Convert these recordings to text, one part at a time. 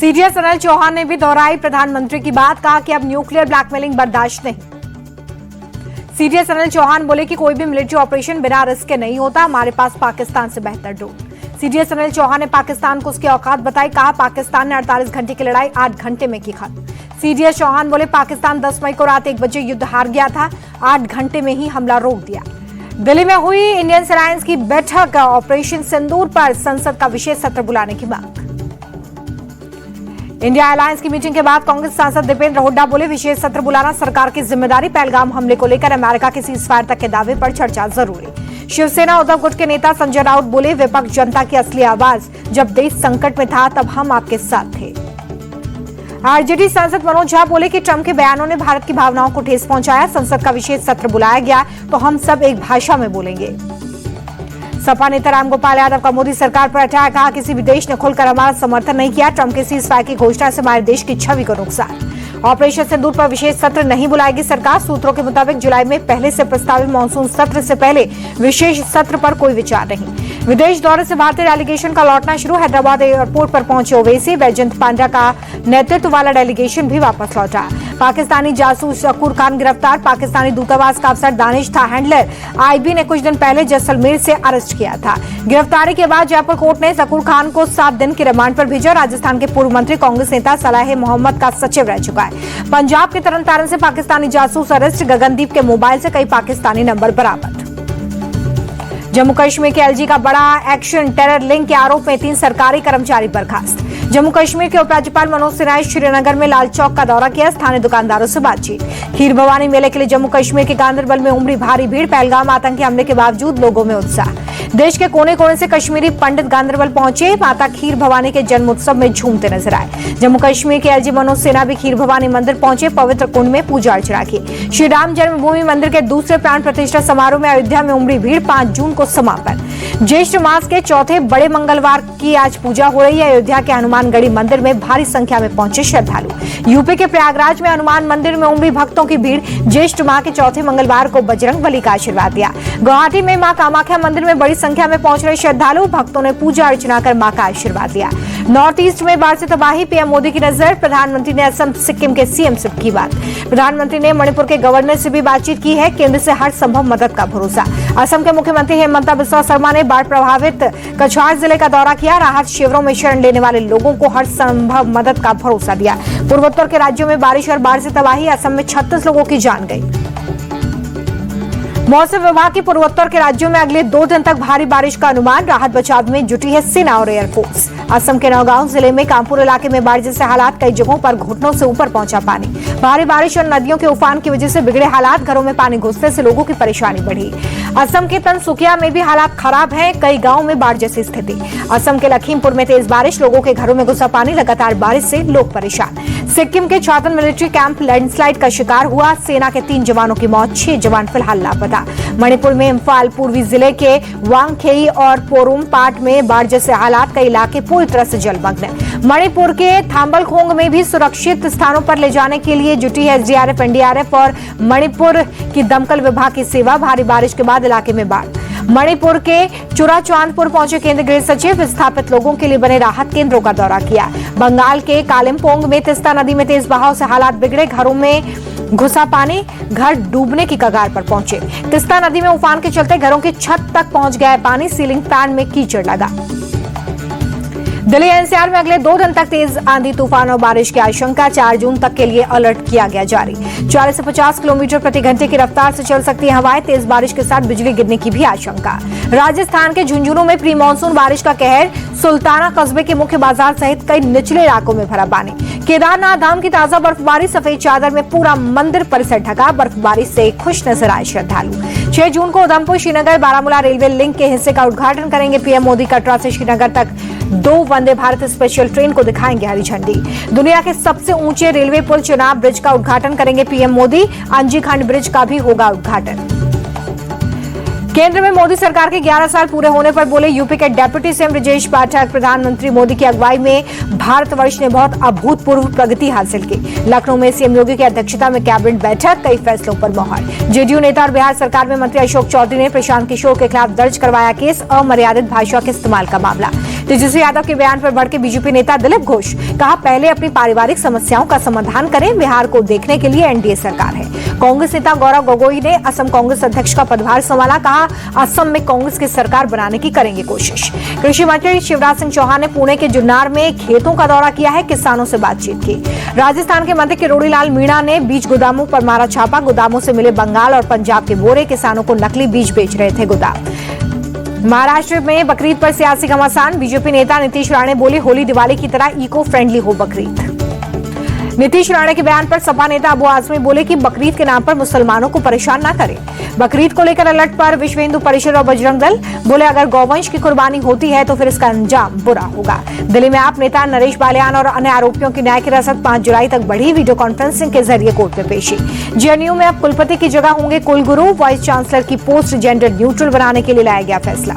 CDS Anil Chauhan ने भी दोहराई प्रधानमंत्री की बात, कहा कि अब न्यूक्लियर ब्लैकमेलिंग बर्दाश्त नहीं। सीडीएस अनिल चौहान बोले कि कोई भी मिलिट्री ऑपरेशन बिना रिस्क के नहीं होता, हमारे पास पाकिस्तान से बेहतर ड्रोन। सीडीएस अनिल चौहान ने पाकिस्तान को उसकी औकात बताई, कहा पाकिस्तान ने 48 घंटे की लड़ाई 8 घंटे में की खत्म। सीडीएस चौहान बोले पाकिस्तान 10 मई को रात 1 बजे युद्ध हार गया था, 8 घंटे में ही हमला रोक दिया। दिल्ली में हुई इंडियन अलायंस की बैठक, ऑपरेशन सिंदूर पर संसद का विशेष सत्र बुलाने की मांग। इंडिया अलायंस की मीटिंग के बाद कांग्रेस सांसद दीपेंद्र हुड्डा बोले विशेष सत्र बुलाना सरकार की जिम्मेदारी, पहलगाम हमले को लेकर अमेरिका के सीजफायर तक के दावे पर चर्चा जरूरी। शिवसेना उद्धव गुट के नेता संजय राउत बोले विपक्ष जनता की असली आवाज, जब देश संकट में था तब हम आपके साथ थे। आरजेडी सांसद मनोज झा बोले कि ट्रंप के बयानों ने भारत की भावनाओं को ठेस पहुंचाया, संसद का विशेष सत्र बुलाया गया तो हम सब एक भाषा में बोलेंगे। सपा नेता रामगोपाल यादव का मोदी सरकार पर अटैक, कहा किसी भी देश ने खुलकर हमारा समर्थन नहीं किया, ट्रंप के सीजफायर की घोषणा से हमारे देश की छवि को नुकसान। ऑपरेशन सिंदूर पर विशेष सत्र नहीं बुलाएगी सरकार, सूत्रों के मुताबिक जुलाई में पहले से प्रस्तावित मानसून सत्र से पहले विशेष सत्र पर कोई विचार नहीं। विदेश दौरे से भारतीय डेलीगेशन का लौटना शुरू, हैदराबाद एयरपोर्ट पर पहुंचे ओवैसी, वैजयंत पांड्या का नेतृत्व वाला डेलीगेशन भी वापस लौटा। पाकिस्तानी जासूस शकूर खान गिरफ्तार, पाकिस्तानी दूतावास का अफसर दानिश था हैंडलर, आईबी ने कुछ दिन पहले जैसलमेर से अरेस्ट किया था। गिरफ्तारी के बाद जयपुर कोर्ट ने शकूर खान को 7 दिन की रिमांड पर भेजा। राजस्थान के पूर्व मंत्री कांग्रेस नेता सलाह मोहम्मद का सचिव रह चुका है। पंजाब के तरन तारण से पाकिस्तानी जासूस अरेस्ट, गगनदीप के मोबाइल से कई पाकिस्तानी नंबर बरामद। जम्मू कश्मीर के एलजी का बड़ा एक्शन, टेरर लिंक के आरोप में 3 सरकारी कर्मचारी बर्खास्त। जम्मू कश्मीर के उपराज्यपाल मनोज सिन्हा ने श्रीनगर में लाल चौक का दौरा किया, स्थानीय दुकानदारों से बातचीत। खीर भवानी मेले के लिए जम्मू कश्मीर के गांदरबल में उमड़ी भारी भीड़, पहलगाम आतंकी हमले के बावजूद लोगों में उत्साह। देश के कोने कोने से कश्मीरी पंडित गांदरबल पहुंचे, माता खीर भवानी के जन्म उत्सव में झूमते नजर आए। जम्मू कश्मीर के एलजी मनोज सिन्हा भी खीर भवानी मंदिर पहुंचे, पवित्र कुंड में पूजा अर्चना की। श्री राम जन्मभूमि मंदिर के दूसरे प्राण प्रतिष्ठा समारोह में अयोध्या में उमड़ी भीड़, 5 जून को समापन। ज्येष्ठ मास के चौथे बड़े मंगलवार की आज पूजा हो रही है। अयोध्या के हनुमानगढ़ी मंदिर में भारी संख्या में पहुंचे श्रद्धालु। यूपी के प्रयागराज में हनुमान मंदिर में उमड़ी भक्तों की भीड़, ज्येष्ठ माह के चौथे मंगलवार को बजरंग बली का आशीर्वाद दिया। गुवाहाटी में मां कामाख्या मंदिर में बड़ी संख्या में पहुंच रहे श्रद्धालु, भक्तों ने पूजा अर्चना कर मां का आशीर्वाद दिया। नॉर्थ ईस्ट में बाढ़ से तबाही, पीएम मोदी की नजर, प्रधानमंत्री ने असम सिक्किम के सीएम से की बात। प्रधानमंत्री ने मणिपुर के गवर्नर से भी बातचीत की है, केंद्र से हर संभव मदद का भरोसा। असम के मुख्यमंत्री हेमंता बिस्वा शर्मा ने बाढ़ प्रभावित कछार जिले का दौरा किया, राहत शिविरों में शरण लेने वाले लोगों को हर संभव मदद का भरोसा दिया। पूर्वोत्तर के राज्यों में बारिश और बाढ़ से तबाही, असम में 36 लोगों की जान गई। मौसम विभाग की पूर्वोत्तर के राज्यों में अगले 2 दिन तक भारी बारिश का अनुमान, राहत बचाव में जुटी है सेना और एयरफोर्स। असम के नौगांव जिले में कामपुर इलाके में बाढ़ जैसे हालात, कई जगहों पर घुटनों से ऊपर पहुंचा पानी। भारी बारिश और नदियों के उफान की वजह से बिगड़े हालात, घरों में पानी घुसने से लोगों की परेशानी बढ़ी। असम के तनसुकिया में भी हालात खराब हैं, कई गाँव में बाढ़ जैसी स्थिति। असम के लखीमपुर में तेज बारिश, लोगों के घरों में घुसा पानी, लगातार बारिश से लोग परेशान। सिक्किम के छातन मिलिट्री कैंप लैंडस्लाइड का शिकार हुआ, सेना के 3 जवानों की मौत, 6 जवान फिलहाल लापता। मणिपुर में इम्फाल पूर्वी जिले के वांगखेई और पोरुम पाट में बाढ़ जैसे हालात, कई इलाके पूरी तरह से जलमग्न। मणिपुर के थाम्बलखोंग में भी सुरक्षित स्थानों पर ले जाने के लिए जुटी है एसडीआरएफ, एनडीआरएफ और मणिपुर की दमकल विभाग की सेवा। भारी बारिश के बाद इलाके में बाढ़। मणिपुर के चुराचांदपुर पहुंचे केंद्रीय गृह सचिव, विस्थापित लोगों के लिए बने राहत केंद्रों का दौरा किया। बंगाल के कालिम्पोंग में तिस्ता नदी में तेज बहाव से हालात बिगड़े, घरों में घुसा पानी, घर डूबने की कगार पर पहुंचे। तिस्ता नदी में उफान के चलते घरों की छत तक पहुंच गया पानी, सीलिंग फैन में कीचड़ लगा। दिल्ली एनसीआर में अगले 2 दिन तक तेज आंधी तूफान और बारिश की आशंका, 4 जून तक के लिए अलर्ट किया गया जारी। 40 से 50 किलोमीटर प्रति घंटे की रफ्तार से चल सकती है हवाएं, तेज बारिश के साथ बिजली गिरने की भी आशंका। राजस्थान के झुंझुनू में प्री मानसून बारिश का कहर, सुल्ताना कस्बे के मुख्य बाजार सहित कई निचले इलाकों में भरा पानी। केदारनाथ धाम की ताजा बर्फबारी, सफेद चादर में पूरा मंदिर परिसर ढका, बर्फबारी से खुश नजर आए श्रद्धालु। 6 जून को उधमपुर श्रीनगर बारामूला रेलवे लिंक के हिस्से का उद्घाटन करेंगे पीएम मोदी। कटरा से श्रीनगर तक 2 वंदे भारत स्पेशल ट्रेन को दिखाएंगे हरी झंडी। दुनिया के सबसे ऊंचे रेलवे पुल चेनाब ब्रिज का उद्घाटन करेंगे पीएम मोदी, अंजीखंड ब्रिज का भी होगा उद्घाटन। केंद्र में मोदी सरकार के 11 साल पूरे होने पर बोले यूपी के डेप्यूटी सीएम ब्रजेश पाठक, प्रधानमंत्री मोदी की अगुवाई में भारतवर्ष ने बहुत अभूतपूर्व प्रगति हासिल की। लखनऊ में सीएम योगी की अध्यक्षता में कैबिनेट बैठक, कई फैसलों पर मोहर। जेडीयू नेता और बिहार सरकार में मंत्री अशोक चौधरी ने प्रशांत किशोर के खिलाफ दर्ज करवाया केस, अमर्यादित भाषा के इस्तेमाल का मामला। तेजस्वी यादव के बयान पर भड़के बीजेपी नेता दिलीप घोष, कहा पहले अपनी पारिवारिक समस्याओं का समाधान करें, बिहार को देखने के लिए एनडीए सरकार है। कांग्रेस नेता गौरव गोगोई ने असम कांग्रेस अध्यक्ष का पदभार संभाला, कहा असम में कांग्रेस की सरकार बनाने की करेंगे कोशिश। कृषि मंत्री शिवराज सिंह चौहान ने पुणे के जुन्नार में खेतों का दौरा किया है, किसानों से बातचीत की। राजस्थान के मंत्री किरोड़ीलाल मीणा ने बीज गोदामों पर मारा छापा, गोदामों से मिले बंगाल और पंजाब के बोरे, किसानों को नकली बीज बेच रहे थे गोदाम। महाराष्ट्र में बकरीद पर सियासी घमासान, बीजेपी नेता नीतीश राणे बोले होली दिवाली की तरह इको फ्रेंडली हो बकरीद। नीतीश राणे के बयान पर सपा नेता अबू आजमी बोले कि बकरीद के नाम पर मुसलमानों को परेशान न करें। बकरीद को लेकर अलर्ट पर विश्व हिंदू परिषद और बजरंग दल, बोले अगर गौवंश की कुर्बानी होती है तो फिर इसका अंजाम बुरा होगा। दिल्ली में आप नेता नरेश बालियान और अन्य आरोपियों की न्याय की रसद 5 जुलाई तक बढ़ी, वीडियो कॉन्फ्रेंसिंग के जरिए कोर्ट में पेशी। जेएनयू में अब कुलपति की जगह होंगे कुलगुरु, वाइस चांसलर की पोस्ट जेंडर न्यूट्रल बनाने के लिए लाया गया फैसला।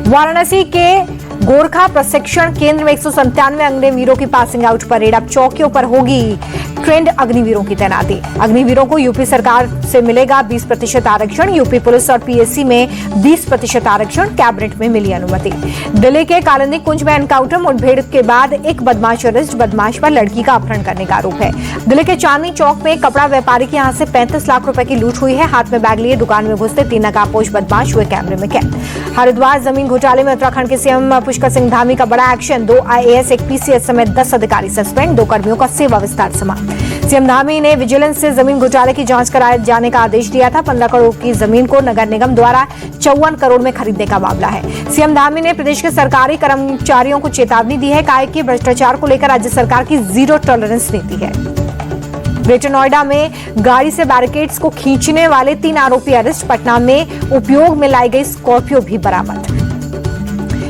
वाराणसी के गोरखा प्रशिक्षण केंद्र में 197 अग्निवीरों की पासिंग आउट परेड, अब चौकियों पर होगी ट्रेंड अग्निवीरों की तैनाती। अग्निवीरों को यूपी सरकार से मिलेगा 20% आरक्षण, यूपी पुलिस और पीएससी में 20% आरक्षण, कैबिनेट में मिली अनुमति। दिल्ली के कालिंदी कुंज में एनकाउंटर, मुठभेड़ के बाद एक बदमाश अरेस्ट, बदमाश पर लड़की का अपहरण करने का आरोप है। दिल्ली के चांदनी चौक में कपड़ा व्यापारी के यहां से 35 लाख रुपए की लूट हुई है, हाथ में बैग लिए दुकान में घुसते 3 नकाबपोश बदमाश हुए कैमरे में कैद। हरिद्वार जमीन घोटाले में उत्तराखंड के सीएम पुष्कर सिंह धामी का बड़ा एक्शन, 2 आईएएस, 1 पीसीएस समेत 10 अधिकारी सस्पेंड, 2 कर्मियों का सेवा विस्तार समाप्त। सीएम धामी ने विजिलेंस से जमीन घोटाले की जांच कराए जाने का आदेश दिया था। 15 करोड़ की जमीन को नगर निगम द्वारा 54 करोड़ में खरीदने का मामला है। सीएम धामी ने प्रदेश के सरकारी कर्मचारियों को चेतावनी दी है, कहा कि भ्रष्टाचार को लेकर राज्य सरकार की जीरो टॉलरेंस नीति है। ग्रेटर नोएडा में गाड़ी से बैरिकेड्स को खींचने वाले 3 आरोपी अरेस्ट, पटना में उपयोग में लाई गई स्कॉर्पियो भी बरामद।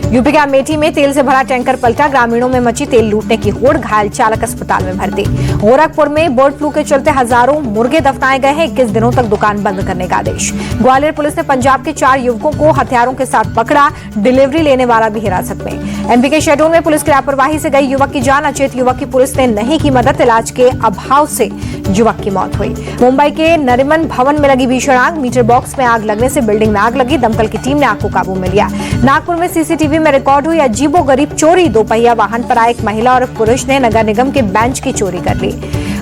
यूपी के अमेठी में तेल से भरा टैंकर पलटा, ग्रामीणों में मची तेल लूटने की होड़, घायल चालक अस्पताल में भर्ती। गोरखपुर में बर्ड फ्लू के चलते हजारों मुर्गे दफनाए गए हैं, 21 दिनों तक दुकान बंद करने का आदेश। ग्वालियर पुलिस ने पंजाब के 4 युवकों को हथियारों के साथ पकड़ा, डिलीवरी लेने वाला भी हिरासत में। एमपी के शहडोल में पुलिस की लापरवाही से गई युवक की जान, अचेत युवक की पुलिस ने नहीं की मदद, इलाज के अभाव से युवक की मौत हुई। मुंबई के नरिमन भवन में लगी भीषण आग, मीटर बॉक्स में आग लगने से बिल्डिंग में आग लगी, दमकल की टीम ने आग को काबू में लिया। नागपुर में सीसीटीवी में रिकॉर्ड हुई अजीबोगरीब चोरी, 2 पहिया वाहन पर आए एक महिला और पुरुष ने नगर निगम के बेंच की चोरी कर ली।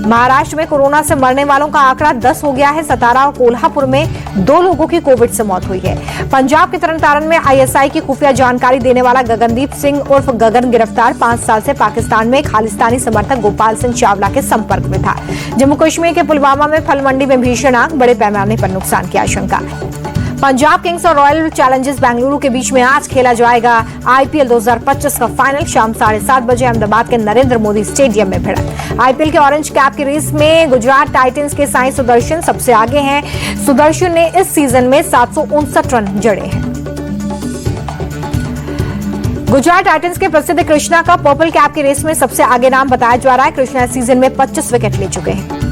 महाराष्ट्र में कोरोना से मरने वालों का आंकड़ा 10 हो गया है, सतारा और कोल्हापुर में 2 लोगों की कोविड से मौत हुई है। पंजाब के तरनतारन में आईएसआई की खुफिया जानकारी देने वाला गगनदीप सिंह उर्फ गगन गिरफ्तार, 5 साल से पाकिस्तान में खालिस्तानी समर्थक गोपाल सिंह चावला के संपर्क में था। जम्मू कश्मीर के पुलवामा में फल मंडी में भीषण आग, बड़े पैमाने पर नुकसान की आशंका। पंजाब किंग्स और रॉयल चैलेंजर्स बेंगलुरु के बीच में आज खेला जाएगा आईपीएल 2025 का फाइनल, शाम 7:30 बजे अहमदाबाद के नरेंद्र मोदी स्टेडियम में भिड़ंत। आईपीएल के ऑरेंज कैप की रेस में गुजरात टाइटंस के साई सुदर्शन सबसे आगे हैं। सुदर्शन ने इस सीजन में 759 रन जड़े हैं। गुजरात टाइटंस के प्रसिद्ध कृष्णा का पर्पल कैप की रेस में सबसे आगे नाम बताया जा रहा है। कृष्णा इस सीजन में 25 विकेट ले चुके हैं।